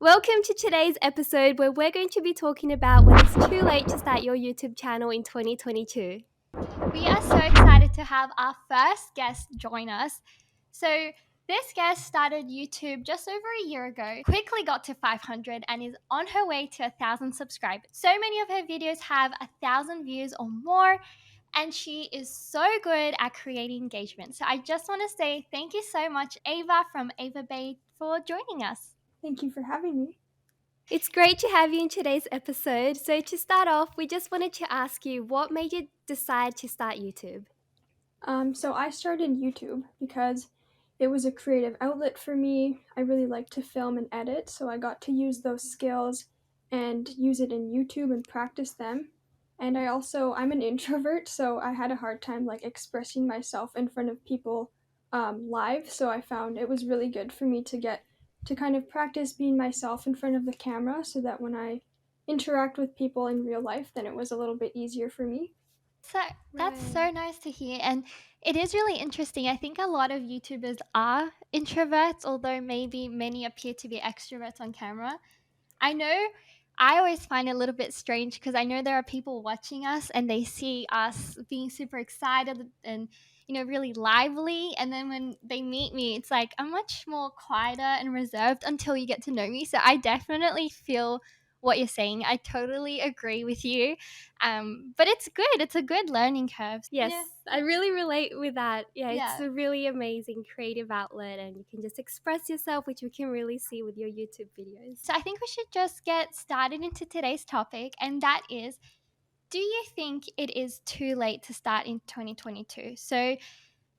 Welcome to today's episode where we're going to be talking about when it's too late to start your YouTube channel in 2022. We are so excited to have our first guest join us. So, this guest started YouTube just over a year ago, quickly got to 500, and is on her way to 1,000 subscribers. So many of her videos have 1,000 views or more, and she is so good at creating engagement. So, I just want to say thank you so much, Ava from Ava Bay, for joining us. Thank you for having me. It's great to have you in today's episode. So, to start off, we just wanted to ask you what made you decide to start YouTube? So I started YouTube because it was a creative outlet for me. I really like to film and edit, so I got to use those skills and use it in YouTube and practice them. And I'm an introvert, so I had a hard time like expressing myself in front of people live. So I found it was really good for me to get to kind of practice being myself in front of the camera, so that when I interact with people in real life, then it was a little bit easier for me. So that's so nice to hear. And it is really interesting. I think a lot of YouTubers are introverts, although maybe many appear to be extroverts on camera. I know I always find it a little bit strange because I know there are people watching us and they see us being super excited and really lively, and then when they meet me it's like I'm much more quieter and reserved until you get to know me. So I definitely feel what you're saying. I totally agree with you. But it's good. It's a good learning curve. Yes, Yeah. I really relate with that. Yeah, it's Yeah. a really amazing creative outlet and you can just express yourself, which we can really see with your YouTube videos. So I think we should just get started into today's topic, and that is, do you think it is too late to start in 2022? So,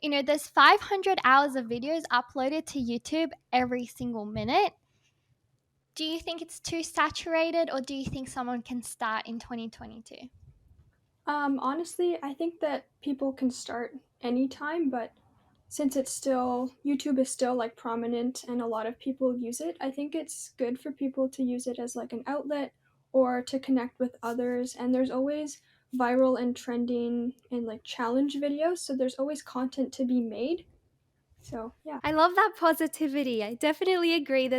there's 500 hours of videos uploaded to YouTube every single minute. Do you think it's too saturated, or do you think someone can start in 2022? Honestly, I think that people can start anytime, but since YouTube is still like prominent and a lot of people use it, I think it's good for people to use it as like an outlet or to connect with others. And there's always viral and trending and like challenge videos, so there's always content to be made. So, yeah. I love that positivity. I definitely agree.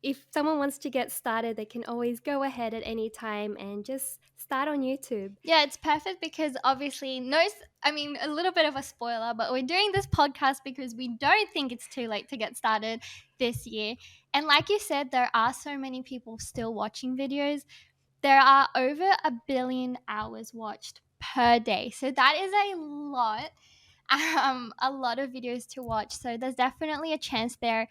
If someone wants to get started, they can always go ahead at any time and just start on YouTube. Yeah, it's perfect because obviously, a little bit of a spoiler, but we're doing this podcast because we don't think it's too late to get started this year. And like you said, there are so many people still watching videos. There are over 1 billion hours watched per day. So that is a lot of videos to watch. So there's definitely a chance there.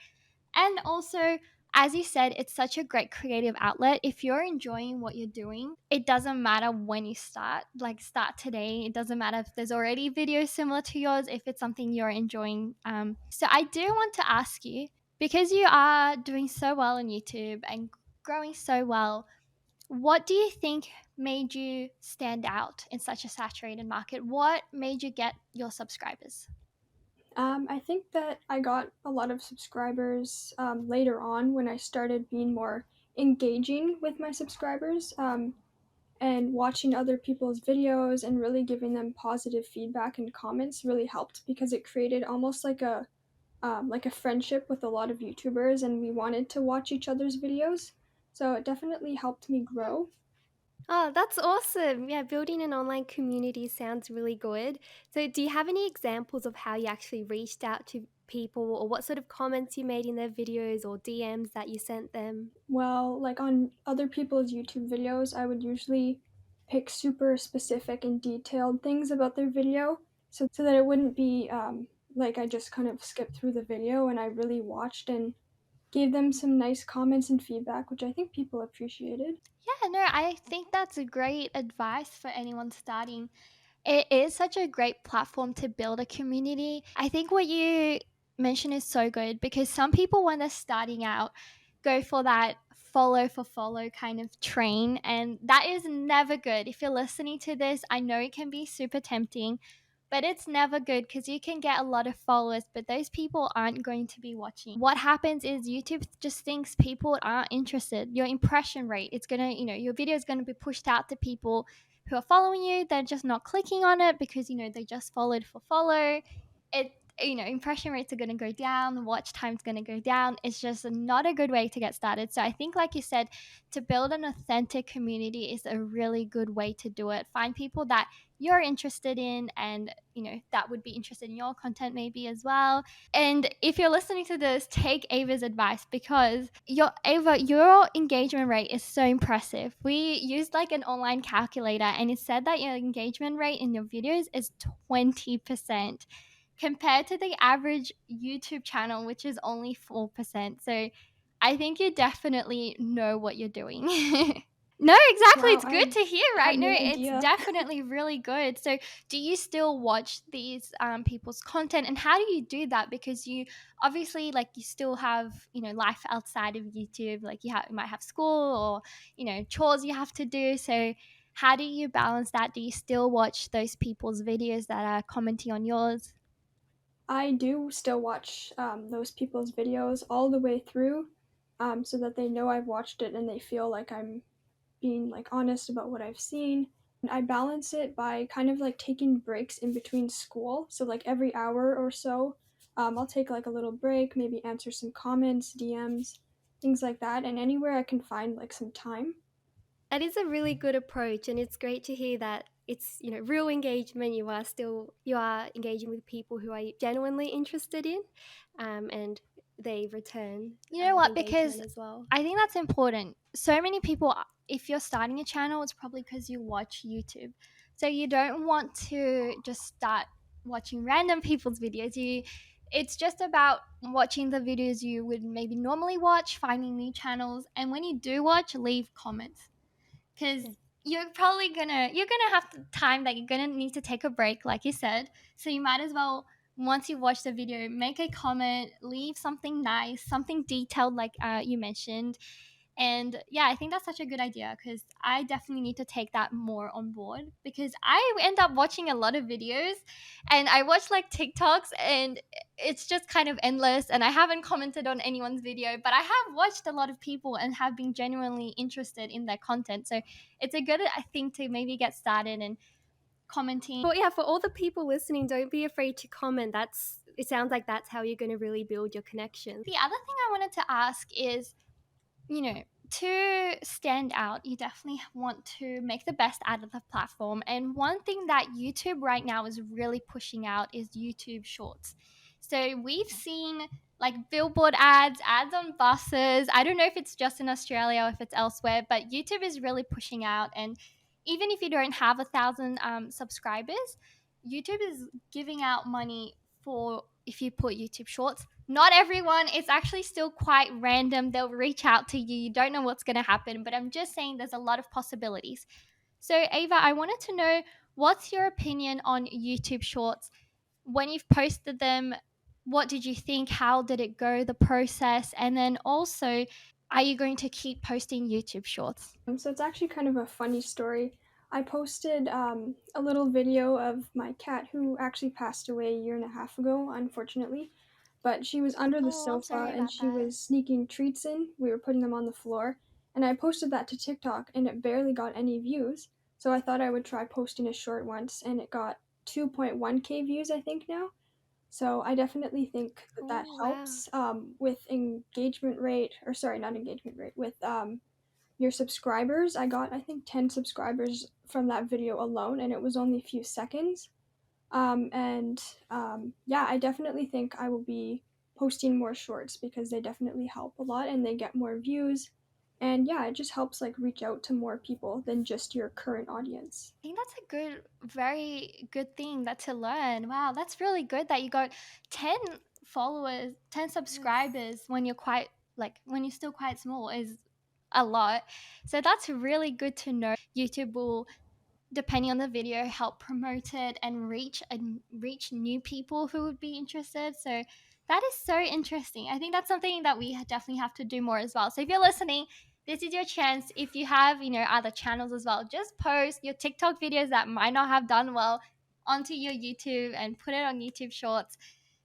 And also, as you said, it's such a great creative outlet. If you're enjoying what you're doing, it doesn't matter when you start. Like, start today. It doesn't matter if there's already videos similar to yours, if it's something you're enjoying. So I do want to ask you, because you are doing so well on YouTube and growing so well, what do you think made you stand out in such a saturated market? What made you get your subscribers? I think that I got a lot of subscribers later on when I started being more engaging with my subscribers. And watching other people's videos and really giving them positive feedback and comments really helped because it created almost like a friendship with a lot of YouTubers, and we wanted to watch each other's videos. So it definitely helped me grow. Oh, that's awesome. Yeah, building an online community sounds really good. So, do you have any examples of how you actually reached out to people or what sort of comments you made in their videos or DMs that you sent them? Well, like on other people's YouTube videos, I would usually pick super specific and detailed things about their video so that it wouldn't be like I just kind of skipped through the video and I really watched and gave them some nice comments and feedback, which I think people appreciated. Yeah, no, I think that's a great advice for anyone starting. It is such a great platform to build a community. I think what you mentioned is so good because some people, when they're starting out, go for that follow for follow kind of train. And that is never good. If you're listening to this, I know it can be super tempting, but it's never good because you can get a lot of followers, but those people aren't going to be watching. What happens is YouTube just thinks people aren't interested. Your impression rate, it's going to, your video is going to be pushed out to people who are following you. They're just not clicking on it because, they just followed for follow. impression rates are going to go down, watch time's going to go down. It's just not a good way to get started. So I think, like you said, to build an authentic community is a really good way to do it. Find people that you're interested in, and that would be interested in your content maybe as well. And if you're listening to this, take Ava's advice, because your engagement rate is so impressive. We used like an online calculator, and it said that your engagement rate in your videos is 20%, compared to the average YouTube channel, which is only 4%. So I think you definitely know what you're doing. No, exactly. Wow, It's good I to hear, had right? No, no it's idea. definitely really good. So, do you still watch these people's content, and how do you do that? Because you obviously, like, you still have life outside of YouTube. Like, you might have school, or chores you have to do. So, how do you balance that? Do you still watch those people's videos that are commenting on yours? I do still watch those people's videos all the way through, so that they know I've watched it and they feel like I'm being like honest about what I've seen. And I balance it by kind of like taking breaks in between school. So like every hour or so, I'll take like a little break, maybe answer some comments, DMs, things like that, and anywhere I can find like some time. That is a really good approach, and it's great to hear that it's real engagement. You are engaging with people who are genuinely interested in, and they return You know the what? Because engagement as well. I think that's important. So many people, if you're starting a channel, it's probably because you watch YouTube. So you don't want to just start watching random people's videos. It's just about watching the videos you would maybe normally watch, finding new channels, and when you do watch, leave comments, because Yeah. you're gonna have the time that you're gonna need to take a break, like you said. So you might as well, once you watch the video, make a comment, leave something nice, something detailed, like you mentioned. And yeah, I think that's such a good idea, because I definitely need to take that more on board, because I end up watching a lot of videos, and I watch like TikToks, and it's just kind of endless, and I haven't commented on anyone's video, but I have watched a lot of people and have been genuinely interested in their content. So it's a good, I think, to maybe get started and commenting. But yeah, for all the people listening, don't be afraid to comment. It sounds like that's how you're going to really build your connections. The other thing I wanted to ask is, to stand out, you definitely want to make the best out of the platform. And one thing that YouTube right now is really pushing out is YouTube Shorts. So we've seen like billboard ads on buses. I don't know if it's just in Australia or if it's elsewhere, but YouTube is really pushing out. And even if you don't have 1,000 subscribers, YouTube is giving out money for if you put YouTube Shorts. Not everyone, it's actually still quite random. They'll reach out to you. You don't know what's going to happen, but I'm just saying there's a lot of possibilities. So, Ava, I wanted to know, what's your opinion on YouTube Shorts? When you've posted them, what did you think? How did it go, the process? And then also, are you going to keep posting YouTube Shorts? So it's actually kind of a funny story. I posted a little video of my cat who actually passed away a year and a half ago, unfortunately. But she was under the Oh, I'm sofa sorry and about she that. was sneaking treats in. We were putting them on the floor. And I posted that to TikTok and it barely got any views. So I thought I would try posting a short once and it got 2.1K views, I think now. So I definitely think that that Oh, wow. helps with engagement rate, or sorry, not engagement rate, with your subscribers. I got, I think, 10 subscribers from that video alone, and it was only a few seconds. And yeah, I definitely think I will be posting more shorts because they definitely help a lot and they get more views. And yeah, it just helps like reach out to more people than just your current audience. I think that's a very good thing that to learn. Wow, that's really good that you got 10 followers, 10 Yes. subscribers when you're when you're still quite small is a lot. So that's really good to know. YouTube will, depending on the video, help promote it and reach new people who would be interested. So that is so interesting. I think that's something that we definitely have to do more as well. So if you're listening, this is your chance. If you have other channels as well, just post your TikTok videos that might not have done well onto your YouTube and put it on YouTube Shorts,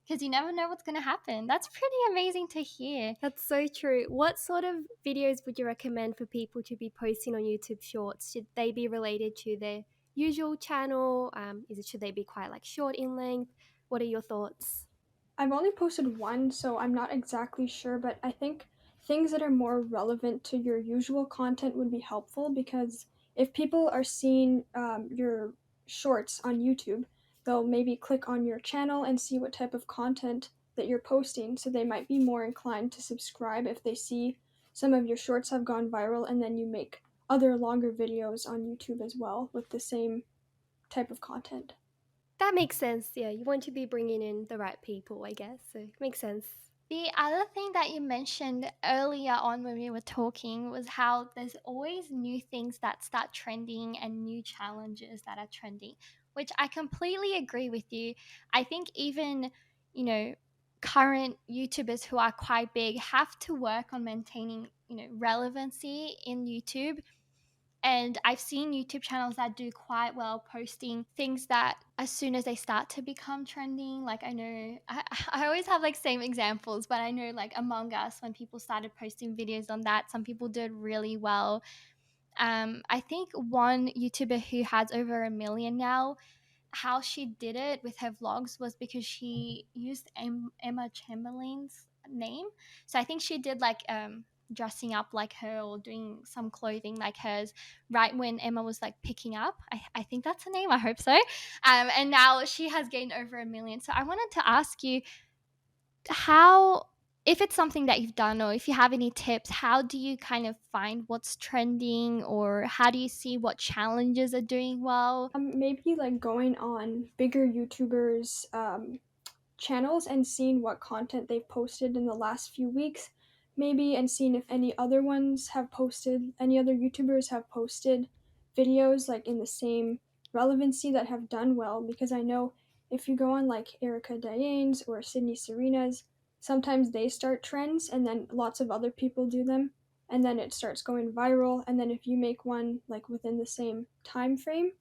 because you never know what's going to happen. That's pretty amazing to hear. That's so true. What sort of videos would you recommend for people to be posting on YouTube Shorts? Should they be related to their usual channel? Should they be quite like short in length? What are your thoughts? I've only posted one, so I'm not exactly sure, but I think things that are more relevant to your usual content would be helpful because if people are seeing your shorts on YouTube, they'll maybe click on your channel and see what type of content that you're posting, so they might be more inclined to subscribe if they see some of your shorts have gone viral and then you make other longer videos on YouTube as well with the same type of content. That makes sense. Yeah, you want to be bringing in the right people, I guess. So it makes sense. The other thing that you mentioned earlier on when we were talking was how there's always new things that start trending and new challenges that are trending, which I completely agree with you. I think even, you know, current YouTubers who are quite big have to work on maintaining, relevancy in YouTube. And I've seen YouTube channels that do quite well posting things that as soon as they start to become trending, like I know I always have like same examples, but I know like Among Us, when people started posting videos on that, some people did really well. I think one YouTuber who has over 1 million now, how she did it with her vlogs was because she used Emma Chamberlain's name. So I think she did like dressing up like her or doing some clothing like hers right when Emma was like picking up. I think that's her name. I hope so. And now she has gained over 1 million. So I wanted to ask you how, if it's something that you've done or if you have any tips, how do you kind of find what's trending or how do you see what challenges are doing well? Maybe like going on bigger YouTubers' channels and seeing what content they've posted in the last few weeks, maybe, and seeing if any other YouTubers have posted videos like in the same relevancy that have done well. Because I know if you go on like Erica Diane's or Sydney Serena's, sometimes they start trends and then lots of other people do them and then it starts going viral, and then if you make one like within the same time frame,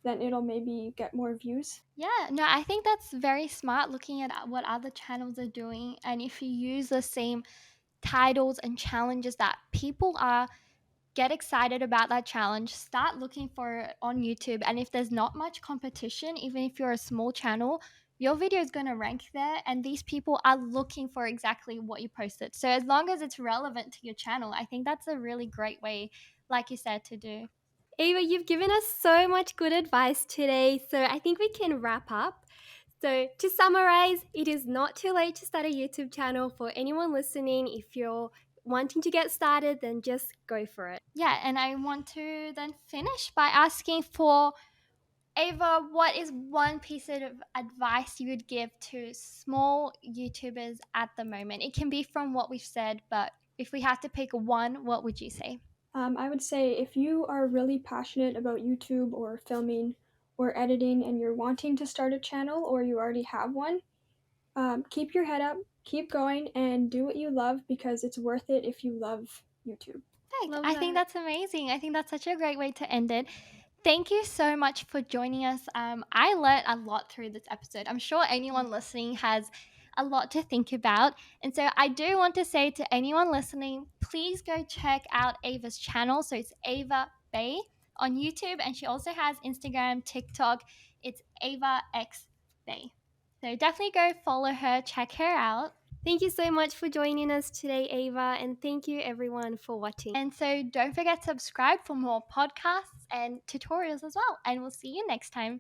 then it'll maybe get more views. Yeah, no, I think that's very smart looking at what other channels are doing. And if you use the same titles and challenges that people are, get excited about that challenge, start looking for it on YouTube. And if there's not much competition, even if you're a small channel, your video is going to rank there. And these people are looking for exactly what you posted. So as long as it's relevant to your channel, I think that's a really great way, like you said, to do. Ava, you've given us so much good advice today, so I think we can wrap up. So, to summarize, it is not too late to start a YouTube channel for anyone listening. If you're wanting to get started, then just go for it. Yeah, and I want to then finish by asking for Ava, what is one piece of advice you would give to small YouTubers at the moment? It can be from what we've said, but if we have to pick one, what would you say? I would say if you are really passionate about YouTube or filming or editing and you're wanting to start a channel or you already have one, keep your head up, keep going, and do what you love because it's worth it if you love YouTube. Perfect. Love I think that. that's amazing. I think that's such a great way to end it. Thank you so much for joining us. I learned a lot through this episode. I'm sure anyone listening has a lot to think about. And so I do want to say to anyone listening, please go check out Ava's channel. So it's Ava Bay on YouTube. And she also has Instagram, TikTok. It's Ava X Bay. So definitely go follow her, check her out. Thank you so much for joining us today, Ava, and thank you everyone for watching. And so don't forget to subscribe for more podcasts and tutorials as well. And we'll see you next time.